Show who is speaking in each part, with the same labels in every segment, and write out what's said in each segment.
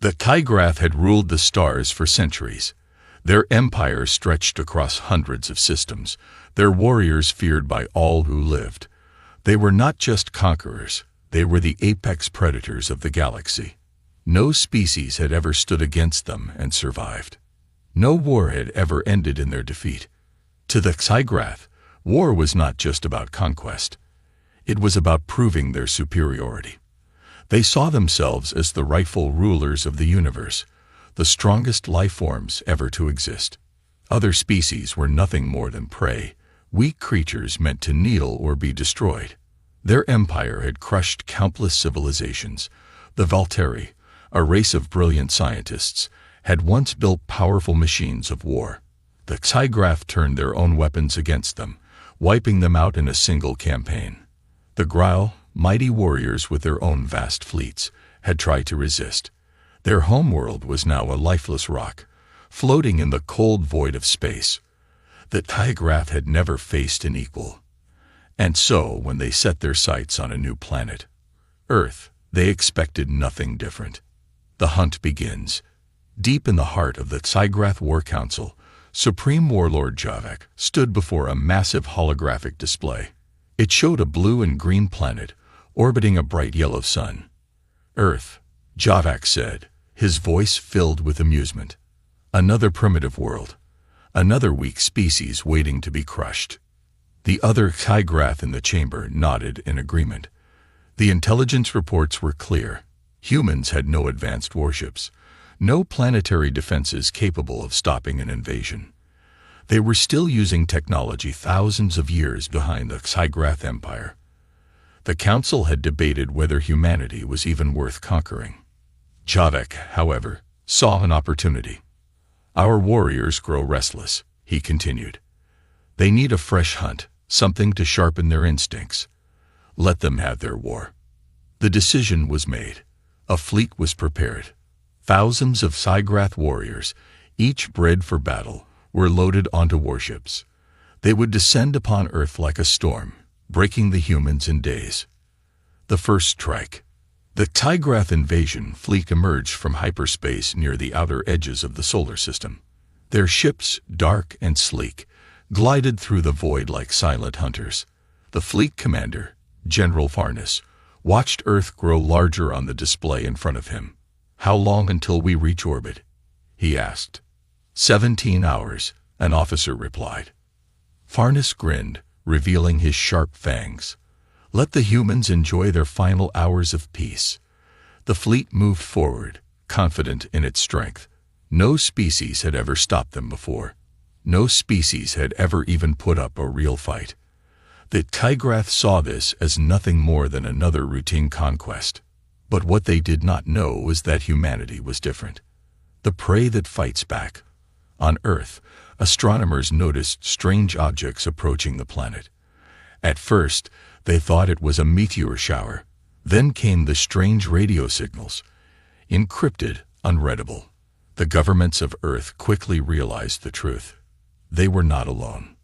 Speaker 1: The Tygrath had ruled the stars for centuries. Their empire stretched across hundreds of systems, their warriors feared by all who lived. They were not just conquerors, they were the apex predators of the galaxy. No species had ever stood against them and survived. No war had ever ended in their defeat. To the Tygrath, war was not just about conquest. It was about proving their superiority. They saw themselves as the rightful rulers of the universe, the strongest life forms ever to exist. Other species were nothing more than prey, weak creatures meant to kneel or be destroyed. Their empire had crushed countless civilizations. The Valteri, a race of brilliant scientists, had once built powerful machines of war. The Tygrath turned their own weapons against them, wiping them out in a single campaign. The Grail, mighty warriors with their own vast fleets, had tried to resist. Their homeworld was now a lifeless rock, floating in the cold void of space. The Tygrath had never faced an equal. And so, when they set their sights on a new planet, Earth, they expected nothing different. The hunt begins. Deep in the heart of the Tygrath War Council, Supreme Warlord Javak stood before a massive holographic display. It showed a blue and green planet orbiting a bright yellow sun. Earth, Javak said, his voice filled with amusement. Another primitive world. Another weak species waiting to be crushed. The other Tygrath in the chamber nodded in agreement. The intelligence reports were clear. Humans had no advanced warships, no planetary defenses capable of stopping an invasion. They were still using technology thousands of years behind the Tygrath Empire. The Council had debated whether humanity was even worth conquering. Javak, however, saw an opportunity. Our warriors grow restless, he continued. They need a fresh hunt, something to sharpen their instincts. Let them have their war. The decision was made. A fleet was prepared. Thousands of Tygrath warriors, each bred for battle, were loaded onto warships. They would descend upon Earth like a storm, breaking the humans in days. The first strike. The Tygrath invasion fleet emerged from hyperspace near the outer edges of the solar system. Their ships, dark and sleek, glided through the void like silent hunters. The fleet commander, General Farnes, watched Earth grow larger on the display in front of him. "How long until we reach orbit?" he asked. 17 hours, an officer replied. Farnes grinned, revealing his sharp fangs. Let the humans enjoy their final hours of peace. The fleet moved forward, confident in its strength. No species had ever stopped them before. No species had ever even put up a real fight. The Tygrath saw this as nothing more than another routine conquest. But what they did not know was that humanity was different. The prey that fights back. On Earth, astronomers noticed strange objects approaching the planet. At first, they thought it was a meteor shower. Then came the strange radio signals. Encrypted, unreadable. The governments of Earth quickly realized the truth. They were not alone.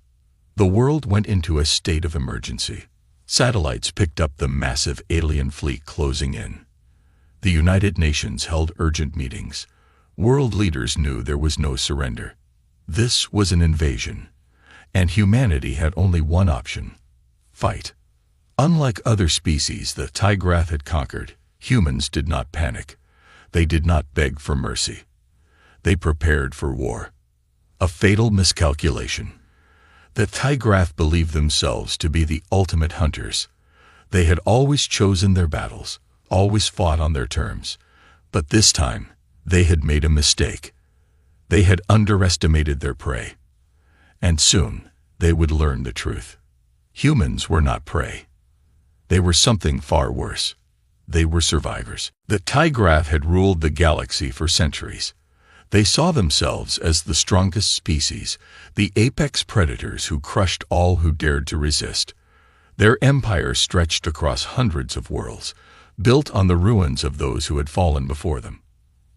Speaker 1: The world went into a state of emergency. Satellites picked up the massive alien fleet closing in. The United Nations held urgent meetings. World leaders knew there was no surrender. This was an invasion, and humanity had only one option: fight. Unlike other species the Tygrath had conquered, humans did not panic. They did not beg for mercy. They prepared for war. A fatal miscalculation. The Tygrath believed themselves to be the ultimate hunters. They had always chosen their battles, always fought on their terms. But this time, they had made a mistake. They had underestimated their prey. And soon, they would learn the truth. Humans were not prey. They were something far worse. They were survivors. The Tygrath had ruled the galaxy for centuries. They saw themselves as the strongest species, the apex predators who crushed all who dared to resist. Their empire stretched across hundreds of worlds, built on the ruins of those who had fallen before them.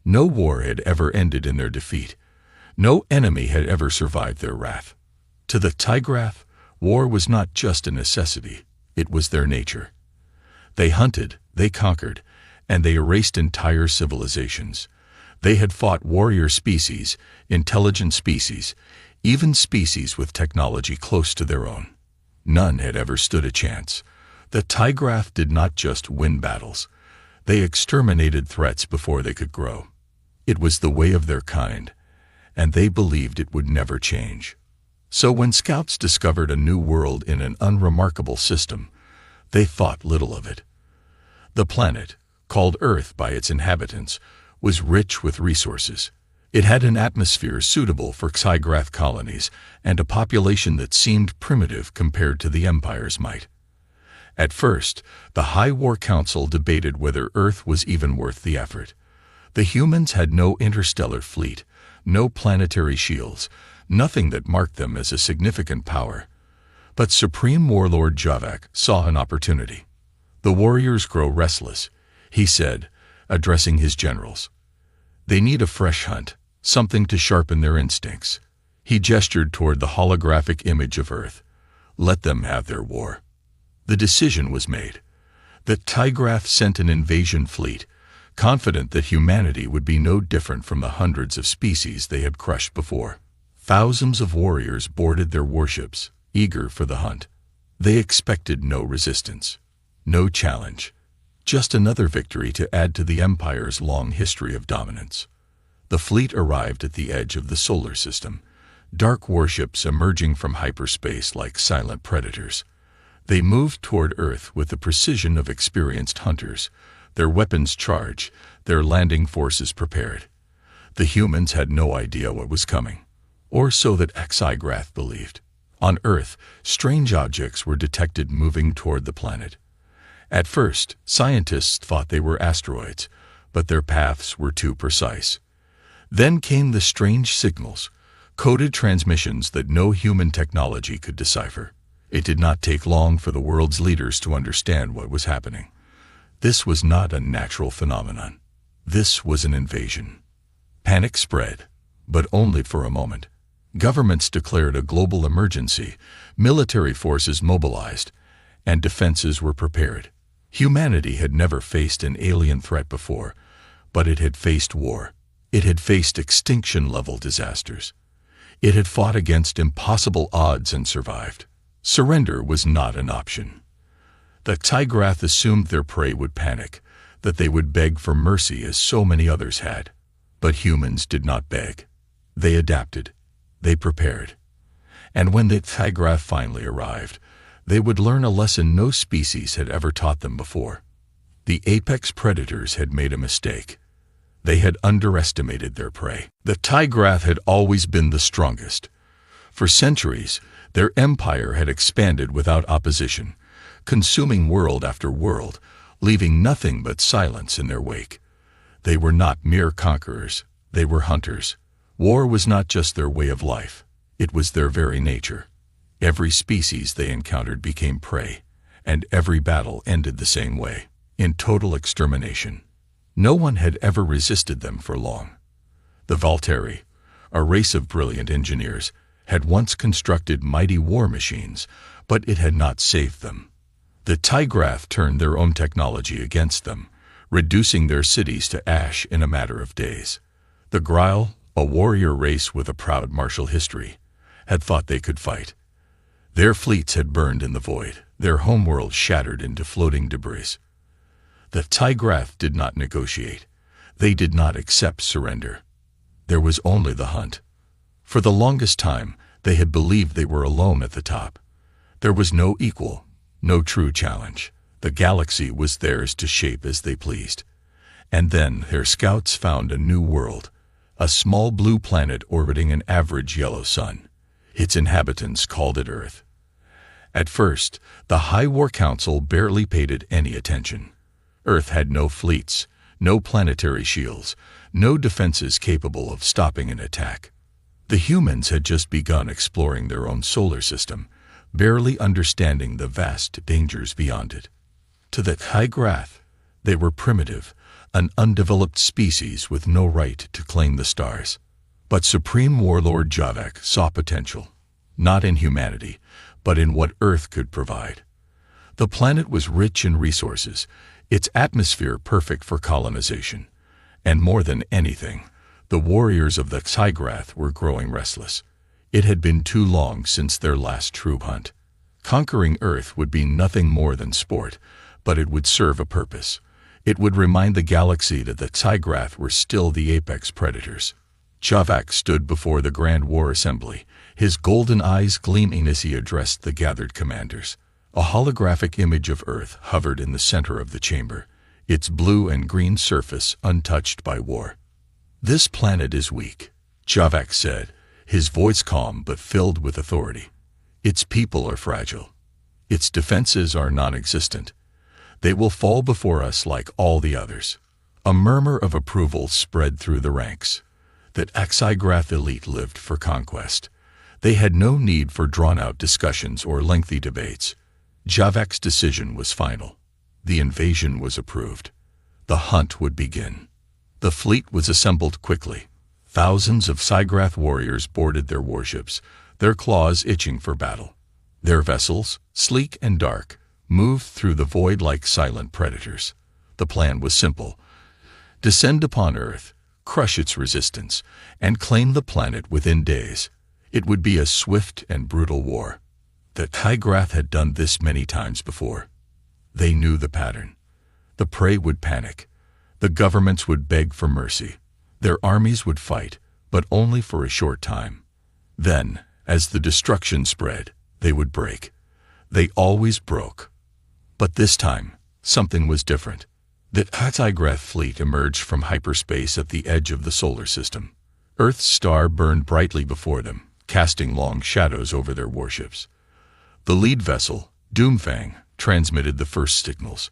Speaker 1: No war had ever ended in their defeat. No enemy had ever survived their wrath. To the Tygrath, war was not just a necessity, it was their nature. They hunted, they conquered, and they erased entire civilizations. They had fought warrior species, intelligent species, even species with technology close to their own. None had ever stood a chance. The Tygrath did not just win battles. They exterminated threats before they could grow. It was the way of their kind, and they believed it would never change. So when scouts discovered a new world in an unremarkable system, they thought little of it. The planet, called Earth by its inhabitants, was rich with resources. It had an atmosphere suitable for Tygrath colonies and a population that seemed primitive compared to the Empire's might. At first, the High War Council debated whether Earth was even worth the effort. The humans had no interstellar fleet, no planetary shields, nothing that marked them as a significant power. But Supreme Warlord Javak saw an opportunity. The warriors grow restless, he said, addressing his generals. They need a fresh hunt, something to sharpen their instincts. He gestured toward the holographic image of Earth. Let them have their war. The decision was made. The Tygrath sent an invasion fleet, confident that humanity would be no different from the hundreds of species they had crushed before. Thousands of warriors boarded their warships, eager for the hunt. They expected no resistance, no challenge, just another victory to add to the Empire's long history of dominance. The fleet arrived at the edge of the solar system, dark warships emerging from hyperspace like silent predators. They moved toward Earth with the precision of experienced hunters, their weapons charged, their landing forces prepared. The humans had no idea what was coming, or so that Tygrath believed. On Earth, strange objects were detected moving toward the planet. At first, scientists thought they were asteroids, but their paths were too precise. Then came the strange signals, coded transmissions that no human technology could decipher. It did not take long for the world's leaders to understand what was happening. This was not a natural phenomenon. This was an invasion. Panic spread, but only for a moment. Governments declared a global emergency, military forces mobilized, and defenses were prepared. Humanity had never faced an alien threat before, but it had faced war. It had faced extinction-level disasters. It had fought against impossible odds and survived. Surrender was not an option. The Tygrath assumed their prey would panic, that they would beg for mercy as so many others had. But humans did not beg. They adapted. They prepared. And when the Tygrath finally arrived, they would learn a lesson no species had ever taught them before. The apex predators had made a mistake. They had underestimated their prey. The Tygrath had always been the strongest. For centuries, their empire had expanded without opposition, consuming world after world, leaving nothing but silence in their wake. They were not mere conquerors, they were hunters. War was not just their way of life, it was their very nature. Every species they encountered became prey, and every battle ended the same way, in total extermination. No one had ever resisted them for long. The Valteri, a race of brilliant engineers, had once constructed mighty war machines, but it had not saved them. The Tygrath turned their own technology against them, reducing their cities to ash in a matter of days. The Grail, a warrior race with a proud martial history, had thought they could fight. Their fleets had burned in the void, their homeworld shattered into floating debris. The Tygrath did not negotiate. They did not accept surrender. There was only the hunt. For the longest time, they had believed they were alone at the top. There was no equal, no true challenge. The galaxy was theirs to shape as they pleased. And then their scouts found a new world, a small blue planet orbiting an average yellow sun. Its inhabitants called it Earth. At first, the High War Council barely paid it any attention. Earth had no fleets, no planetary shields, no defenses capable of stopping an attack. The humans had just begun exploring their own solar system, barely understanding the vast dangers beyond it. To the Tygrath, they were primitive, an undeveloped species with no right to claim the stars. But Supreme Warlord Javak saw potential, not in humanity, but in what Earth could provide. The planet was rich in resources, its atmosphere perfect for colonization, And more than anything, the warriors of the Xygrath were growing restless. It had been too long since their last true hunt. Conquering Earth would be nothing more than sport, but it would serve a purpose. It would remind the galaxy that the Xygrath were still the apex predators. Javak stood before the Grand War Assembly, his golden eyes gleaming as he addressed the gathered commanders. A holographic image of Earth hovered in the center of the chamber, its blue and green surface untouched by war. "This planet is weak," Javak said, his voice calm but filled with authority. "Its people are fragile. Its defenses are non-existent. They will fall before us like all the others." A murmur of approval spread through the ranks. The Xygrath elite lived for conquest. They had no need for drawn-out discussions or lengthy debates. Javak's decision was final. The invasion was approved. The hunt would begin. The fleet was assembled quickly. Thousands of Xygrath warriors boarded their warships, their claws itching for battle. Their vessels, sleek and dark, moved through the void like silent predators. The plan was simple: descend upon Earth, crush its resistance, and claim the planet within days. It would be a swift and brutal war. The Xygrath had done this many times before. They knew the pattern. The prey would panic. The governments would beg for mercy. Their armies would fight, but only for a short time. Then, as the destruction spread, they would break. They always broke. But this time, something was different. The Xygrath fleet emerged from hyperspace at the edge of the solar system. Earth's star burned brightly before them, casting long shadows over their warships. The lead vessel, Doomfang, transmitted the first signals,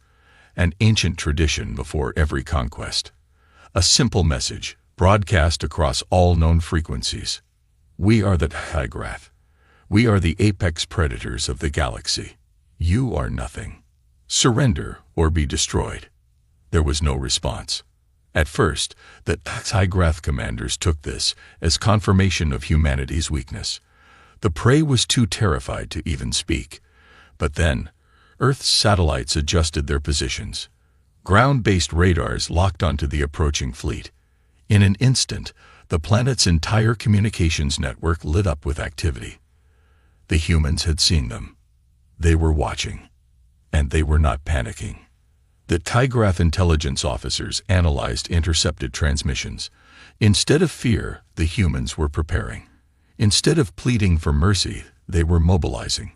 Speaker 1: an ancient tradition before every conquest. A simple message, broadcast across all known frequencies. "We are the Xygrath. We are the apex predators of the galaxy. You are nothing. Surrender or be destroyed." There was no response. At first, the Xygrath commanders took this as confirmation of humanity's weakness. The prey was too terrified to even speak. But then, Earth's satellites adjusted their positions. Ground-based radars locked onto the approaching fleet. In an instant, the planet's entire communications network lit up with activity. The humans had seen them. They were watching. And they were not panicking. The Xygrath intelligence officers analyzed intercepted transmissions. Instead of fear, the humans were preparing. Instead of pleading for mercy, they were mobilizing.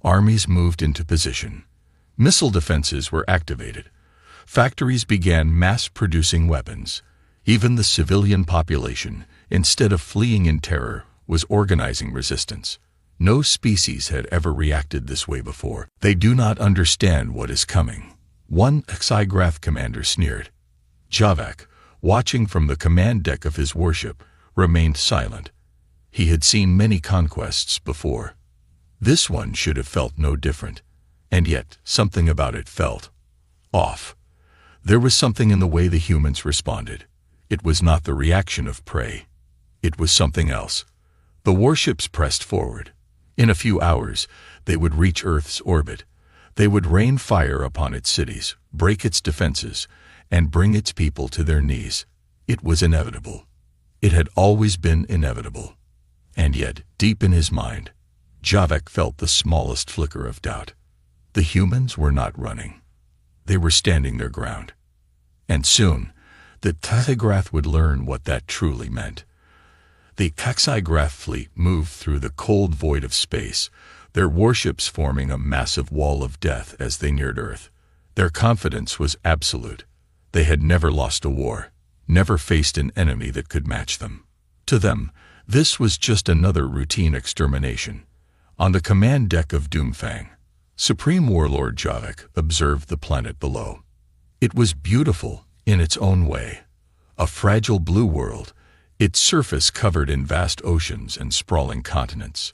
Speaker 1: Armies moved into position. Missile defenses were activated. Factories began mass-producing weapons. Even the civilian population, instead of fleeing in terror, was organizing resistance. No species had ever reacted this way before. "They do not understand what is coming," one Xygrath commander sneered. Javak, watching from the command deck of his warship, remained silent. He had seen many conquests before. This one should have felt no different. And yet, something about it felt off. There was something in the way the humans responded. It was not the reaction of prey. It was something else. The warships pressed forward. In a few hours, they would reach Earth's orbit. They would rain fire upon its cities, break its defenses, and bring its people to their knees. It was inevitable. It had always been inevitable. And yet, deep in his mind, Javak felt the smallest flicker of doubt. The humans were not running. They were standing their ground. And soon, the Xygrath would learn what that truly meant. The Xygrath fleet moved through the cold void of space, their warships forming a massive wall of death as they neared Earth. Their confidence was absolute. They had never lost a war, never faced an enemy that could match them. To them, this was just another routine extermination. On the command deck of Doomfang, Supreme Warlord Javak observed the planet below. It was beautiful in its own way. A fragile blue world, its surface covered in vast oceans and sprawling continents.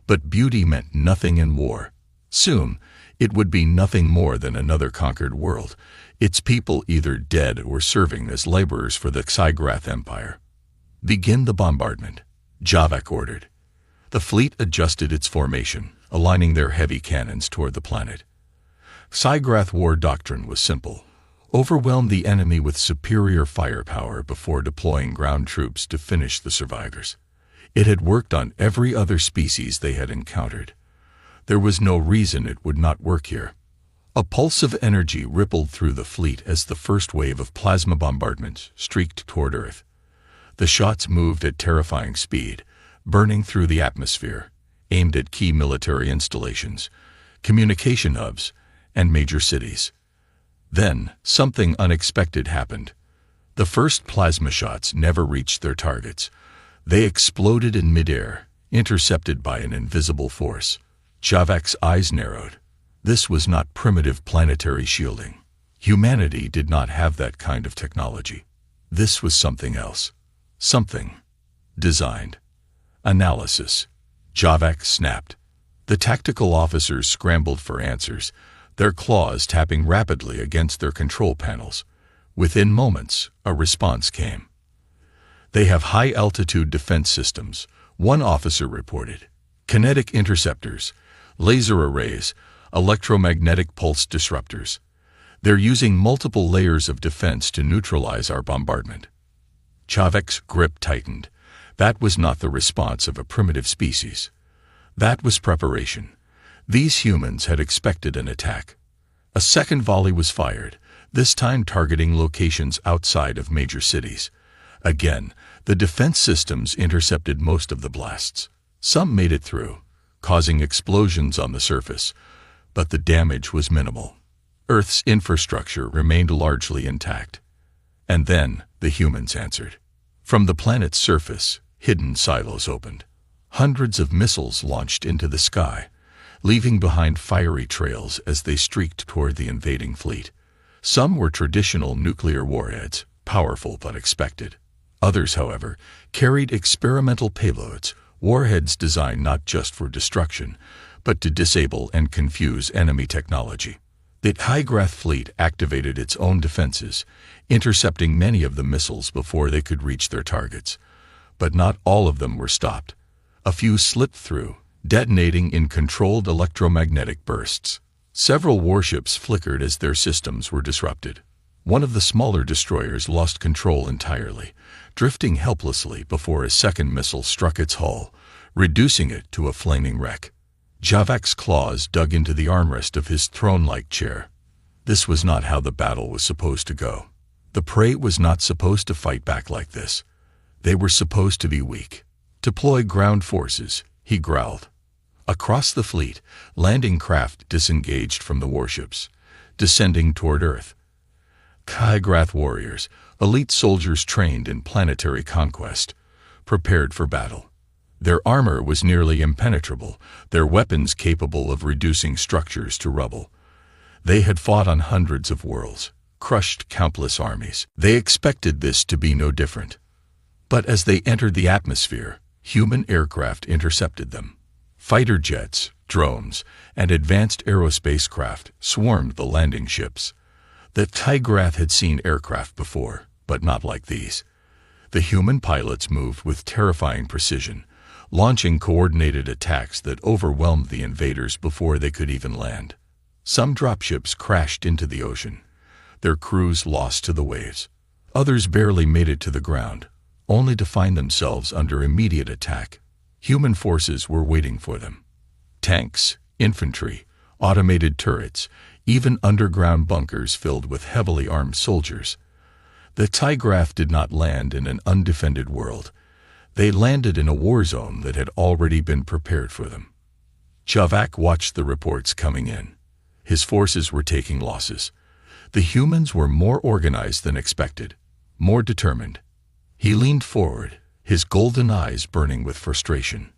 Speaker 1: But beauty meant nothing in war. Soon, it would be nothing more than another conquered world, its people either dead or serving as laborers for the Xygrath Empire. "Begin the bombardment," Javak ordered. The fleet adjusted its formation, aligning their heavy cannons toward the planet. Xygrath war doctrine was simple: overwhelmed the enemy with superior firepower before deploying ground troops to finish the survivors. It had worked on every other species they had encountered. There was no reason it would not work here. A pulse of energy rippled through the fleet as the first wave of plasma bombardments streaked toward Earth. The shots moved at terrifying speed, burning through the atmosphere, aimed at key military installations, communication hubs, and major cities. Then, something unexpected happened. The first plasma shots never reached their targets. They exploded in midair, intercepted by an invisible force. Javak's eyes narrowed. This was not primitive planetary shielding. Humanity did not have that kind of technology. This was something else. Something designed. Analysis. Javak snapped. The tactical officers scrambled for answers, their claws tapping rapidly against their control panels. Within moments, a response came. They have high-altitude defense systems, one officer reported. Kinetic interceptors, laser arrays, electromagnetic pulse disruptors. They're using multiple layers of defense to neutralize our bombardment. Javak's grip tightened. That was not the response of a primitive species. That was preparation. These humans had expected an attack. A second volley was fired, this time targeting locations outside of major cities. Again, the defense systems intercepted most of the blasts. Some made it through, causing explosions on the surface, but the damage was minimal. Earth's infrastructure remained largely intact. And then the humans answered. From the planet's surface, hidden silos opened. Hundreds of missiles launched into the sky, leaving behind fiery trails as they streaked toward the invading fleet. Some were traditional nuclear warheads, powerful but expected. Others, however, carried experimental payloads, warheads designed not just for destruction, but to disable and confuse enemy technology. The Tygrath fleet activated its own defenses, intercepting many of the missiles before they could reach their targets. But not all of them were stopped. A few slipped through, detonating in controlled electromagnetic bursts. Several warships flickered as their systems were disrupted. One of the smaller destroyers lost control entirely, drifting helplessly before a second missile struck its hull, reducing it to a flaming wreck. Javak's claws dug into the armrest of his throne-like chair. This was not how the battle was supposed to go. The prey was not supposed to fight back like this. They were supposed to be weak. Deploy ground forces, he growled. Across the fleet, landing craft disengaged from the warships, descending toward Earth. Tygrath warriors, elite soldiers trained in planetary conquest, prepared for battle. Their armor was nearly impenetrable, their weapons capable of reducing structures to rubble. They had fought on hundreds of worlds, crushed countless armies. They expected this to be no different. But as they entered the atmosphere, human aircraft intercepted them. Fighter jets, drones, and advanced aerospace craft swarmed the landing ships. The Tygrath had seen aircraft before, but not like these. The human pilots moved with terrifying precision, launching coordinated attacks that overwhelmed the invaders before they could even land. Some dropships crashed into the ocean, their crews lost to the waves. Others barely made it to the ground, only to find themselves under immediate attack. Human forces were waiting for them. Tanks, infantry, automated turrets, even underground bunkers filled with heavily armed soldiers. The Tygrath did not land in an undefended world. They landed in a war zone that had already been prepared for them. Javak watched the reports coming in. His forces were taking losses. The humans were more organized than expected, more determined. He leaned forward, his golden eyes burning with frustration.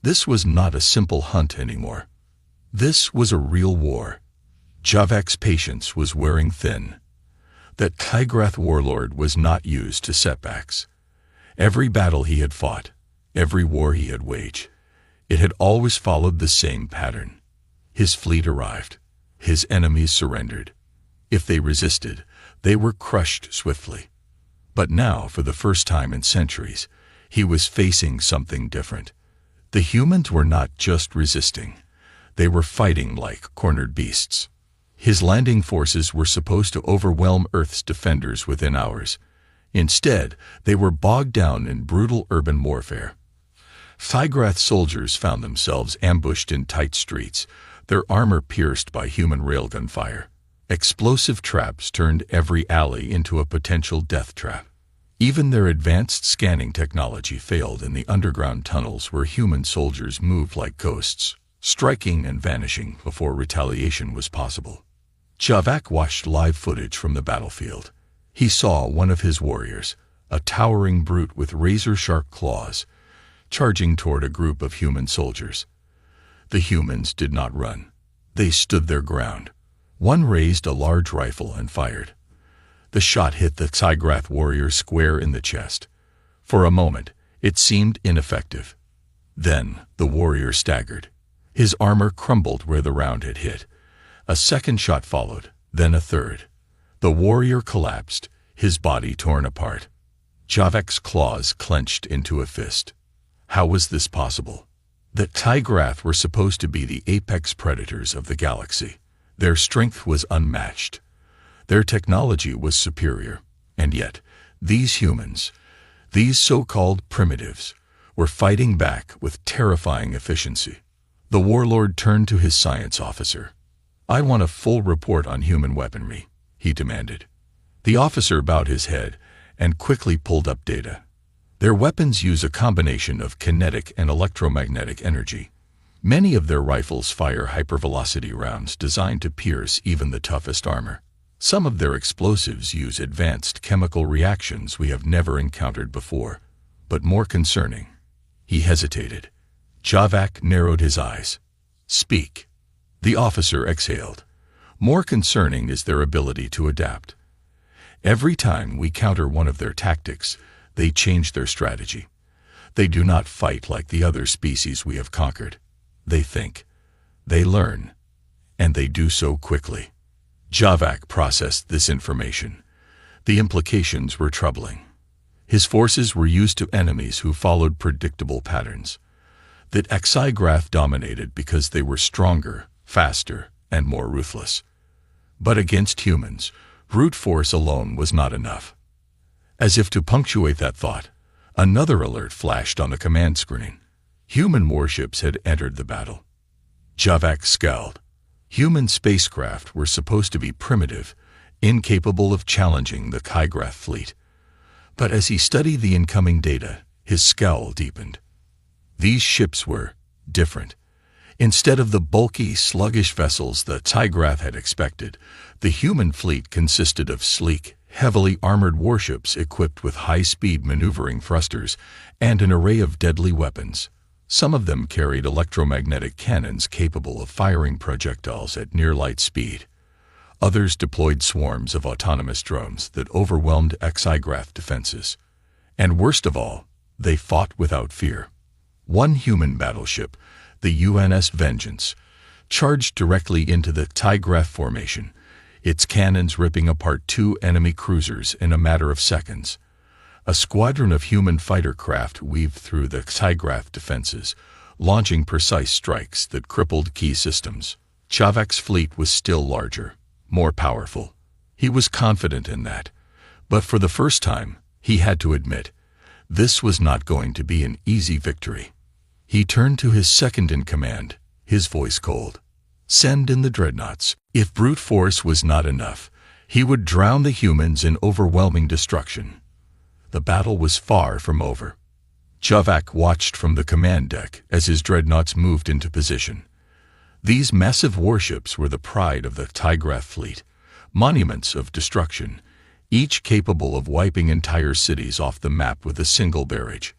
Speaker 1: This was not a simple hunt anymore. This was a real war. Javak's patience was wearing thin. That Tygrath warlord was not used to setbacks. Every battle he had fought, every war he had waged, it had always followed the same pattern. His fleet arrived. His enemies surrendered. If they resisted, they were crushed swiftly. But now, for the first time in centuries, he was facing something different. The humans were not just resisting. They were fighting like cornered beasts. His landing forces were supposed to overwhelm Earth's defenders within hours. Instead, they were bogged down in brutal urban warfare. Thygrath soldiers found themselves ambushed in tight streets, their armor pierced by human railgun fire. Explosive traps turned every alley into a potential death trap. Even their advanced scanning technology failed in the underground tunnels where human soldiers moved like ghosts, striking and vanishing before retaliation was possible. Javak watched live footage from the battlefield. He saw one of his warriors, a towering brute with razor-sharp claws, charging toward a group of human soldiers. The humans did not run. They stood their ground. One raised a large rifle and fired. The shot hit the Thygrath warrior square in the chest. For a moment, it seemed ineffective. Then, the warrior staggered. His armor crumbled where the round had hit. A second shot followed, then a third. The warrior collapsed, his body torn apart. Javak's claws clenched into a fist. How was this possible? The Thygrath were supposed to be the apex predators of the galaxy. Their strength was unmatched. Their technology was superior. And yet, these humans, these so-called primitives, were fighting back with terrifying efficiency. The warlord turned to his science officer. "I want a full report on human weaponry," he demanded. The officer bowed his head and quickly pulled up data. Their weapons use a combination of kinetic and electromagnetic energy. Many of their rifles fire hypervelocity rounds designed to pierce even the toughest armor. Some of their explosives use advanced chemical reactions we have never encountered before. But more concerning, he hesitated. Javak narrowed his eyes. "Speak." The officer exhaled. "More concerning is their ability to adapt. Every time we counter one of their tactics, they change their strategy. They do not fight like the other species we have conquered. They think, they learn, and they do so quickly." Javak processed this information. The implications were troubling. His forces were used to enemies who followed predictable patterns. The Thygrath dominated because they were stronger, faster, and more ruthless. But against humans, brute force alone was not enough. As if to punctuate that thought, another alert flashed on the command screen. Human warships had entered the battle. Javak scowled. Human spacecraft were supposed to be primitive, incapable of challenging the Thygrath fleet. But as he studied the incoming data, his scowl deepened. These ships were different. Instead of the bulky, sluggish vessels the Thygrath had expected, the human fleet consisted of sleek, heavily armored warships equipped with high-speed maneuvering thrusters and an array of deadly weapons. Some of them carried electromagnetic cannons capable of firing projectiles at near-light speed. Others deployed swarms of autonomous drones that overwhelmed Thygrath defenses. And worst of all, they fought without fear. One human battleship, the UNS Vengeance, charged directly into the Thygrath formation, its cannons ripping apart 2 enemy cruisers in a matter of seconds. A squadron of human fighter craft weaved through the Thygrath defenses, launching precise strikes that crippled key systems. Javak's fleet was still larger, more powerful. He was confident in that. But for the first time, he had to admit, this was not going to be an easy victory. He turned to his second-in-command, his voice cold. "Send in the dreadnoughts." If brute force was not enough, he would drown the humans in overwhelming destruction. The battle was far from over. Javak watched from the command deck as his dreadnoughts moved into position. These massive warships were the pride of the Thygrath fleet, monuments of destruction, each capable of wiping entire cities off the map with a single barrage.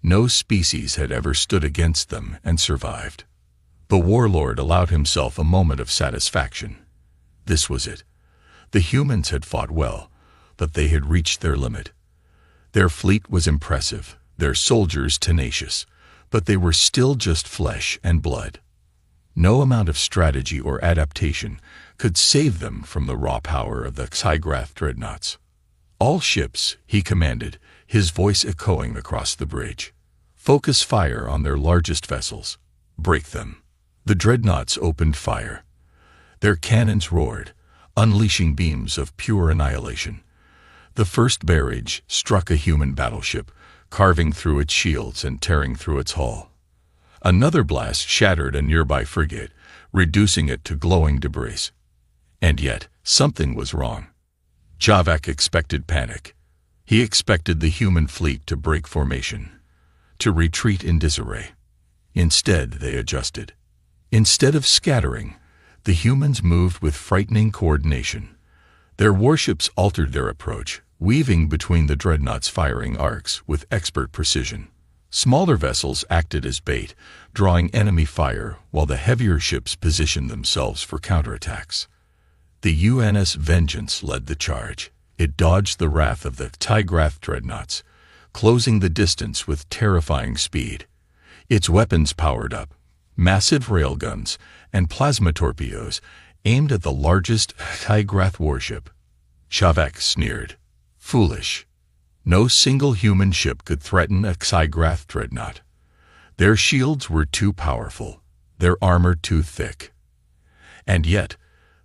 Speaker 1: No species had ever stood against them and survived. The warlord allowed himself a moment of satisfaction. This was it. The humans had fought well, but they had reached their limit. Their fleet was impressive, their soldiers tenacious, but they were still just flesh and blood. No amount of strategy or adaptation could save them from the raw power of the Thygrath dreadnoughts. "All ships," he commanded, his voice echoing across the bridge. "Focus fire on their largest vessels. Break them." The dreadnoughts opened fire. Their cannons roared, unleashing beams of pure annihilation. The first barrage struck a human battleship, carving through its shields and tearing through its hull. Another blast shattered a nearby frigate, reducing it to glowing debris. And yet, something was wrong. Javak expected panic. He expected the human fleet to break formation, to retreat in disarray. Instead, they adjusted. Instead of scattering, the humans moved with frightening coordination. Their warships altered their approach, weaving between the dreadnoughts' firing arcs with expert precision. Smaller vessels acted as bait, drawing enemy fire, while the heavier ships positioned themselves for counterattacks. The UNS Vengeance led the charge. It dodged the wrath of the Tigrath dreadnoughts, closing the distance with terrifying speed. Its weapons powered up. Massive railguns and plasma torpedoes aimed at the largest Tigrath warship. Javak sneered. Foolish. No single human ship could threaten a Tigrath dreadnought. Their shields were too powerful, their armor too thick. And yet,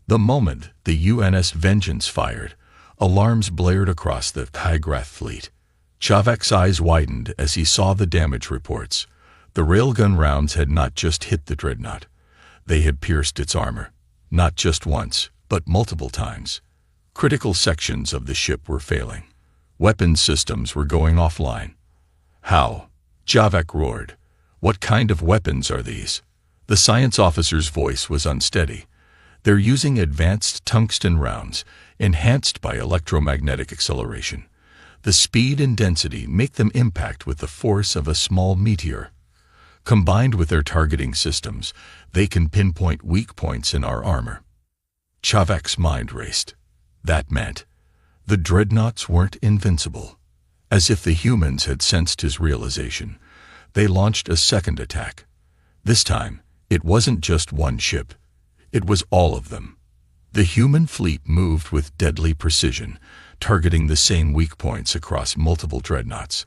Speaker 1: the moment the UNS Vengeance fired, alarms blared across the Tigrath fleet. Javak's eyes widened as he saw the damage reports. The railgun rounds had not just hit the dreadnought. They had pierced its armor, not just once, but multiple times. Critical sections of the ship were failing. Weapons systems were going offline. How? Javak roared. What kind of weapons are these? The science officer's voice was unsteady. They're using advanced tungsten rounds, enhanced by electromagnetic acceleration. The speed and density make them impact with the force of a small meteor. Combined with their targeting systems, they can pinpoint weak points in our armor. Javak's mind raced. That meant the dreadnoughts weren't invincible. As if the humans had sensed his realization, they launched a second attack. This time, it wasn't just one ship. It was all of them. The human fleet moved with deadly precision, targeting the same weak points across multiple dreadnoughts.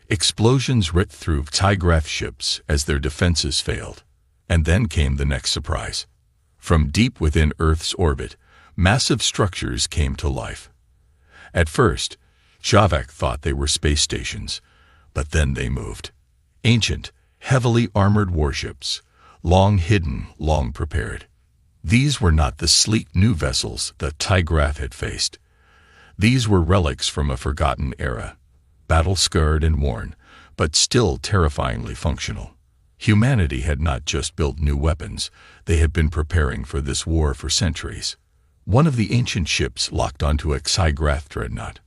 Speaker 1: Explosions ripped through Tigrath ships as their defenses failed. And then came the next surprise. From deep within Earth's orbit, massive structures came to life. At first, Javak thought they were space stations, but then they moved. Ancient, heavily armored warships, long hidden, long prepared. These were not the sleek new vessels that Tigrath had faced. These were relics from a forgotten era, battle-scarred and worn, but still terrifyingly functional. Humanity had not just built new weapons, they had been preparing for this war for centuries. One of the ancient ships locked onto a Tigrath dreadnought.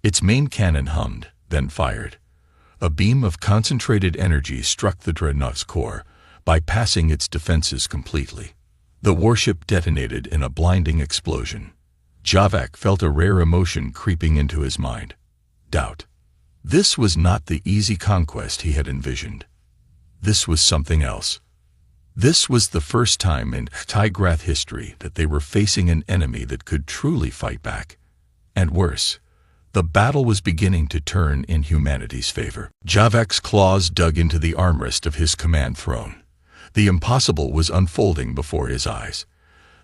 Speaker 1: Its main cannon hummed, then fired. A beam of concentrated energy struck the dreadnought's core, bypassing its defenses completely. The warship detonated in a blinding explosion. Javak felt a rare emotion creeping into his mind. Doubt. This was not the easy conquest he had envisioned. This was something else. This was the first time in Tigrath history that they were facing an enemy that could truly fight back. And worse, the battle was beginning to turn in humanity's favor. Javak's claws dug into the armrest of his command throne. The impossible was unfolding before his eyes.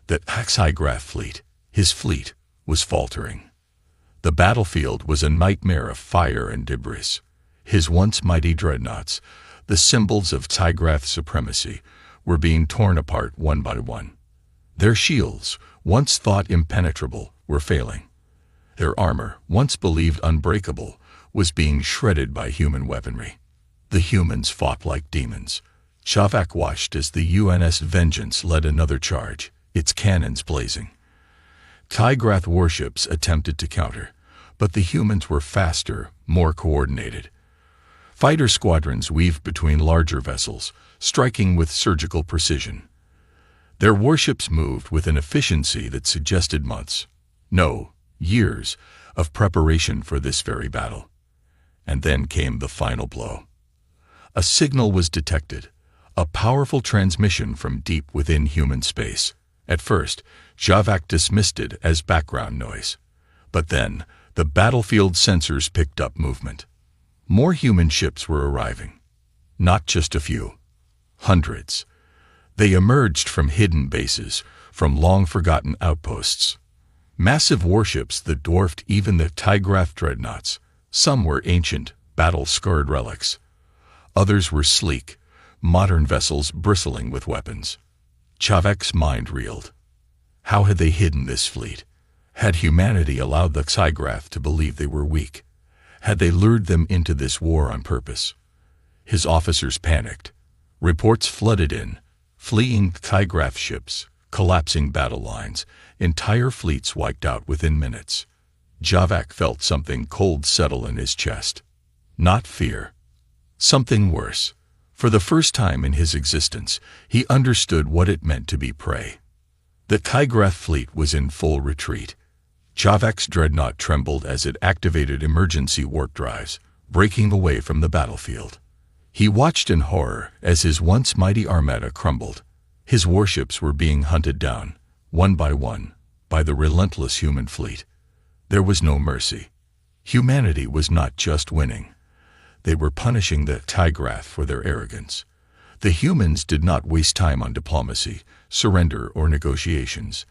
Speaker 1: The Tigrath fleet, his fleet, was faltering. The battlefield was a nightmare of fire and debris. His once mighty dreadnoughts, the symbols of Tigrath supremacy, were being torn apart one by one. Their shields, once thought impenetrable, were failing. Their armor, once believed unbreakable, was being shredded by human weaponry. The humans fought like demons. Javak watched as the UNS Vengeance led another charge, its cannons blazing. Tigrath warships attempted to counter, but the humans were faster, more coordinated. Fighter squadrons weaved between larger vessels, striking with surgical precision. Their warships moved with an efficiency that suggested months, no, years, of preparation for this very battle. And then came the final blow. A signal was detected, a powerful transmission from deep within human space. At first, Javak dismissed it as background noise. But then, the battlefield sensors picked up movement. More human ships were arriving. Not just a few. Hundreds. They emerged from hidden bases, from long-forgotten outposts. Massive warships that dwarfed even the Tygraf dreadnoughts. Some were ancient, battle-scarred relics. Others were sleek, modern vessels bristling with weapons. Chavek's mind reeled. How had they hidden this fleet? Had humanity allowed the Tygraf to believe they were weak? Had they lured them into this war on purpose? His officers panicked. Reports flooded in. Fleeing Tygraf ships, collapsing battle lines, entire fleets wiped out within minutes. Chavek felt something cold settle in his chest. Not fear. Something worse. For the first time in his existence, he understood what it meant to be prey. The Tygraf fleet was in full retreat. Chavek's dreadnought trembled as it activated emergency warp drives, breaking away from the battlefield. He watched in horror as his once mighty armada crumbled. His warships were being hunted down, one, by the relentless human fleet. There was no mercy. Humanity was not just winning. They were punishing the Tygraf for their arrogance. The humans did not waste time on diplomacy, surrender, or negotiations.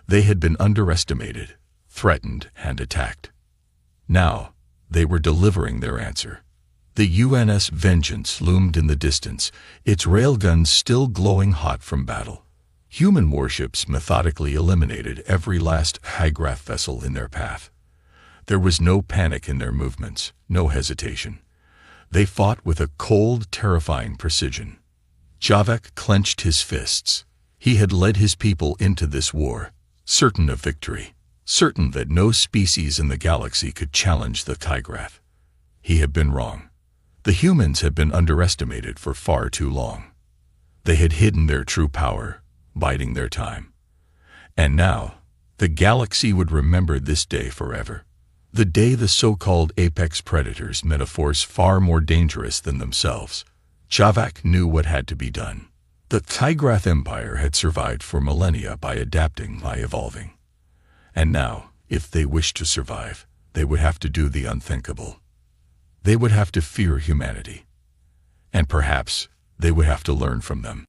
Speaker 1: They had been underestimated, threatened, and attacked. Now, they were delivering their answer. The UNS Vengeance loomed in the distance, its railguns still glowing hot from battle. Human warships methodically eliminated every last Tygraf vessel in their path. There was no panic in their movements, no hesitation. They fought with a cold, terrifying precision. Chavek clenched his fists. He had led his people into this war, certain of victory, certain that no species in the galaxy could challenge the Tygraf. He had been wrong. The humans had been underestimated for far too long. They had hidden their true power, biding their time. And now, the galaxy would remember this day forever. The day the so-called apex predators met a force far more dangerous than themselves. Chavek knew what had to be done. The Tygraf Empire had survived for millennia by adapting, by evolving. And now, if they wished to survive, they would have to do the unthinkable. They would have to fear humanity. And perhaps they would have to learn from them.